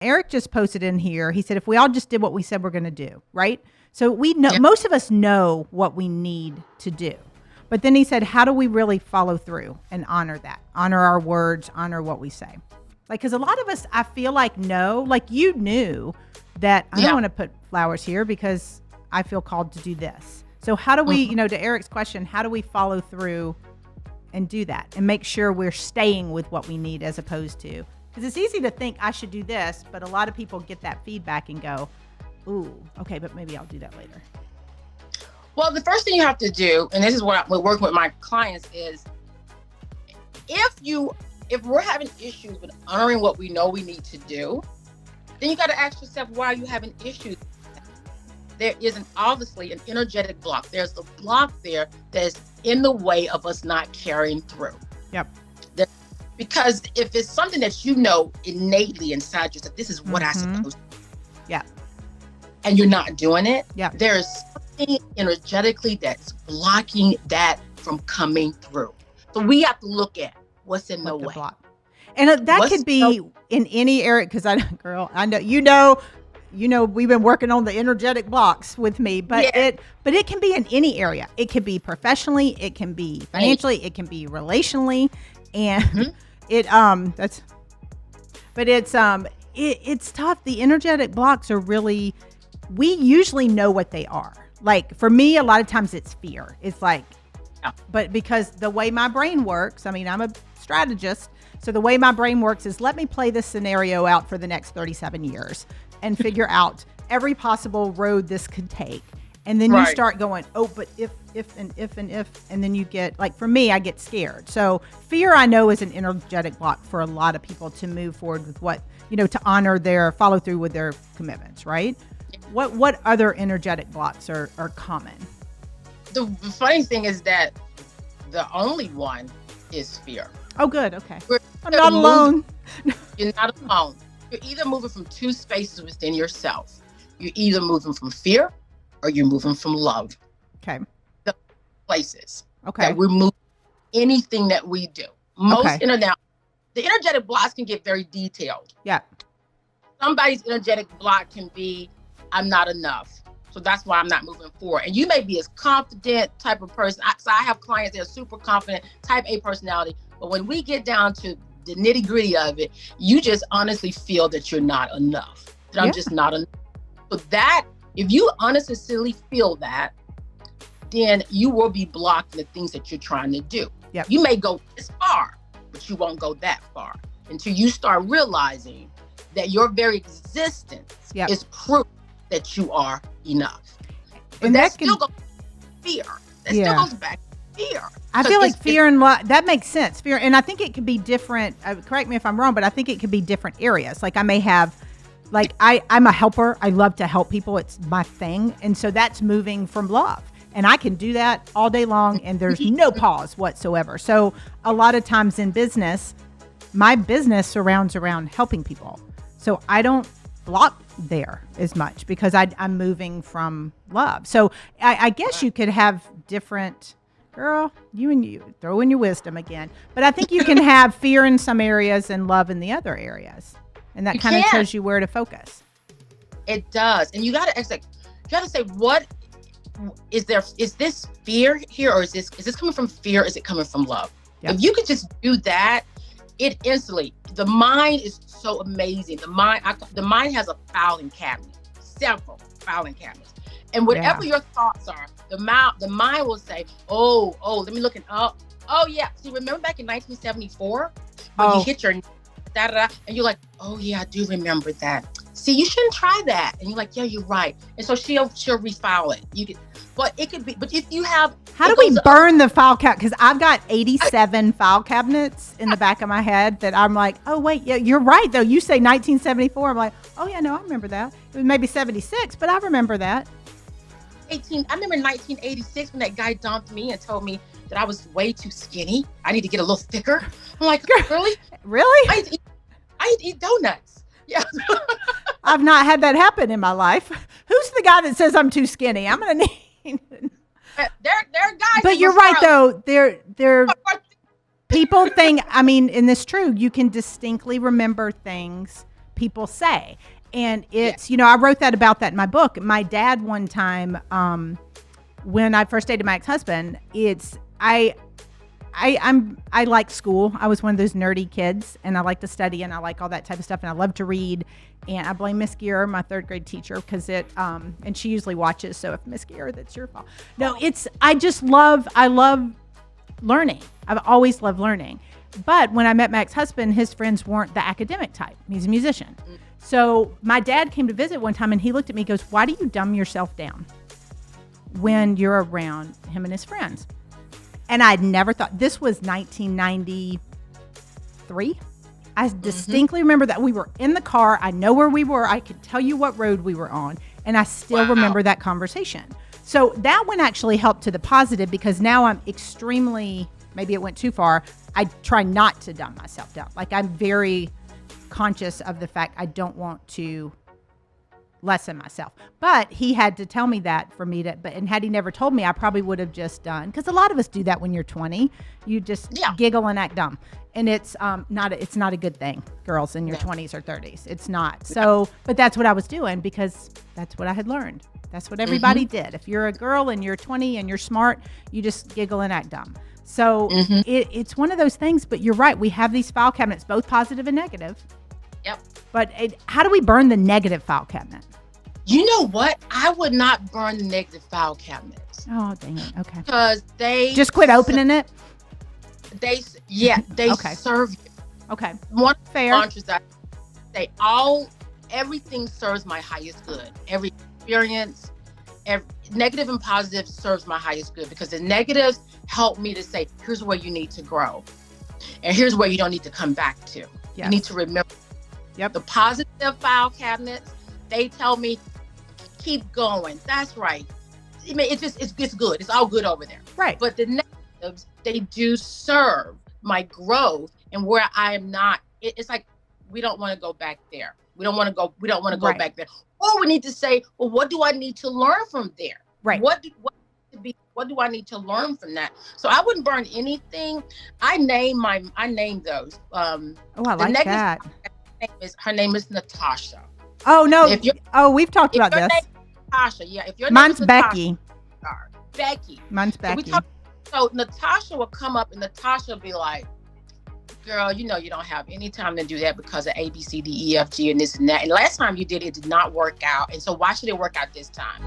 Eric just posted in here. He said, if we all just did what we said we're going to do, right? So we know, most of us know what we need to do. But then he said, how do we really follow through and honor that? Honor our words, honor what we say. Like, because a lot of us, I feel like, know, like you knew that I don't want to put flowers here because I feel called to do this. So how do we, to Eric's question, how do we follow through and do that and make sure we're staying with what we need as opposed to, because it's easy to think I should do this, but a lot of people get that feedback and go, ooh, okay, but maybe I'll do that later. Well, the first thing you have to do, and this is what we're working with my clients, is if we're having issues with honoring what we know we need to do, then you got to ask yourself, why are you having issues? There isn't obviously an energetic block. There's a block there that's in the way of us not carrying through. Yep. Because if it's something that you know innately inside yourself, this is what I'm supposed to do. Yeah. And you're not doing it. Yeah. There's something energetically that's blocking that from coming through. So we have to look at what's in the way. Block. And that could be in any area, because I know, we've been working on the energetic blocks with me, but it can be in any area. It could be professionally, it can be financially, it can be relationally, and it's tough. The energetic blocks are really, we usually know what they are. Like for me, a lot of times it's fear. It's like, but because the way my brain works, I mean, I'm a strategist. So the way my brain works is let me play this scenario out for the next 37 years and figure out every possible road this could take. And then you start going, oh, but if, and then you get, like for me, I get scared. So fear, I know, is an energetic block for a lot of people to move forward with what, to honor their follow through with their commitments, right? What other energetic blocks are common? The funny thing is that the only one is fear. Oh, good. Okay. I'm not alone. You're not alone. You're either moving from two spaces within yourself. You're either moving from fear or you're moving from love. Okay. The places. Okay. That we're moving anything that we do. The energetic blocks can get very detailed. Yeah. Somebody's energetic block can be, I'm not enough. So that's why I'm not moving forward. And you may be a confident type of person. So I have clients that are super confident, type A personality. But when we get down to the nitty gritty of it, you just honestly feel that you're not enough. That I'm just not enough. So that, if you honestly feel that, then you will be blocking the things that you're trying to do. Yep. You may go this far, but you won't go that far until you start realizing that your very existence is proof that you are enough. But and that still goes back to fear. That still goes back to fear. I feel like fear and love, that makes sense. Fear, and I think it could be different. Correct me if I'm wrong, but I think it could be different areas. Like I may have, like I'm a helper. I love to help people. It's my thing. And so that's moving from love. And I can do that all day long and there's no pause whatsoever. So a lot of times in business, my business surrounds around helping people. So I don't block there as much because I'm moving from love. So I guess you could have different, girl, you throw in your wisdom again. But I think you can have fear in some areas and love in the other areas. And that kind of tells you where to focus. It does. And you got to say, what is this fear here, or is this coming from fear? Is it coming from love? Yep. If you could just do that, it instantly, the mind is so amazing. The mind has a filing cabinet, several filing cabinets. And whatever your thoughts are, the mind will say, oh, let me look it up. Oh yeah. See, remember back in 1974 when you hit your and you're like, oh yeah, I do remember that. See, you shouldn't try that. And you're like, yeah, you're right. And so she'll refile it. But if you have, how do we burn the file cabinet? Because I've got 87 file cabinets in the back of my head that I'm like, oh wait, yeah, you're right though. You say 1974. I'm like, oh yeah, no, I remember that. It was maybe 76, but I remember that. I remember 1986 when that guy dumped me and told me that I was way too skinny. I need to get a little thicker. I'm like, really? Really? I used to eat donuts. Yeah. I've not had that happen in my life. Who's the guy that says I'm too skinny? I'm gonna need. There are guys. But you're right though. They're people think. I mean, and it's true. You can distinctly remember things. people say. And it's, I wrote about that in my book. My dad one time, when I first dated my ex-husband, I like school. I was one of those nerdy kids, and I like to study, and I like all that type of stuff, and I love to read. And I blame Miss Gear, my third grade teacher, because and she usually watches. So if Miss Gear, that's your fault. No, I love learning. I've always loved learning. But when I met my ex-husband, his friends weren't the academic type. He's a musician. So my dad came to visit one time, and he looked at me and goes, "Why do you dumb yourself down when you're around him and his friends?" And I'd never thought, this was 1993. I distinctly remember that we were in the car. I know where we were. I could tell you what road we were on. And I still remember that conversation. So that one actually helped to the positive, because now I'm extremely, maybe it went too far, I try not to dumb myself down. Like, I'm very conscious of the fact I don't want to lessen myself. But he had to tell me that for me to, and had he never told me, I probably would have just done, because a lot of us do that when you're 20. You just giggle and act dumb. And it's not a good thing, girls in your 20s or 30s. It's not. So, but that's what I was doing, because that's what I had learned. That's what everybody did. If you're a girl and you're 20 and you're smart, you just giggle and act dumb. So it's one of those things, but you're right. We have these file cabinets, both positive and negative. Yep. But how do we burn the negative file cabinet? You know what? I would not burn the negative file cabinets. Oh, dang it. Okay. Because they just quit opening it. They serve you. Okay. One fair. Mantras I say, everything serves my highest good. Every experience, negative and positive serves my highest good, because the negatives help me to say, here's where you need to grow, and here's where you don't need to come back to. You need to remember. The positive file cabinets, they tell me, keep going. That's right. I mean, it's good. It's all good over there. Right. But the negatives, they do serve my growth, and where I am not. It's like, we don't want to go back there. We don't want to go back there. Or we need to say, well, what do I need to learn from there? Right. What do I need to learn from that? So I wouldn't burn anything. I name those. I like that. Her name is Natasha. Oh no! We've talked about this. Natasha, if your mine's name is Becky. Becky. Mine's Becky. So Natasha will come up, and Natasha will be like, "Girl, you don't have any time to do that because of A, B, C, D, E, F, G, and this and that. And last time you did, it did not work out. And so why should it work out this time?"